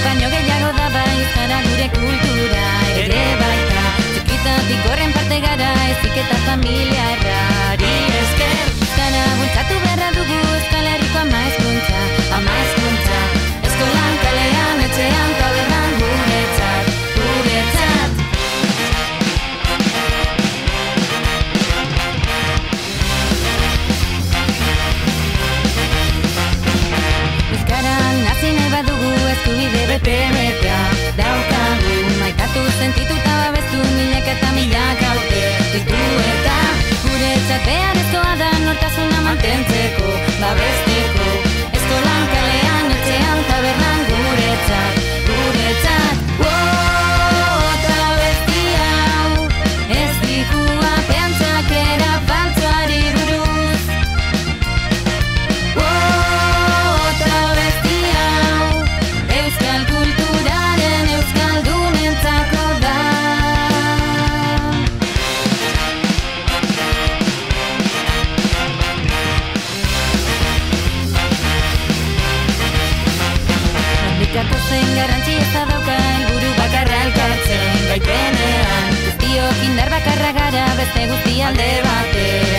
Baino gehiago da bai euskara gure kultura ere baita. Txikitatik horren parte gara ezik eta familia errari esker. Euskara bultzatu beharra dugu Euskal Herriko ama hezkuntza. Eskolan, kalean, etxean, tabernan guretzat. Euskaran hasi nahi badugu eskubide bete-betea daukagu, maitatu sentituta babestu milaka eta milaka urte ditu eta guretzat beharrezkoa da nortasuna mantentzeko, babesteko. Eskolan, kalean, etxean, tabernan guretzat. Otra besti hau ez dikua pentsakera faltsuari buruz. Otra besti hau euskal kulturaren euskaldunentzako da. Handikako zen garrantzi ez da dauka helburu bakarra elkartzen gaitenean. Guztiok indar bakarra gara beste guzti alde batean.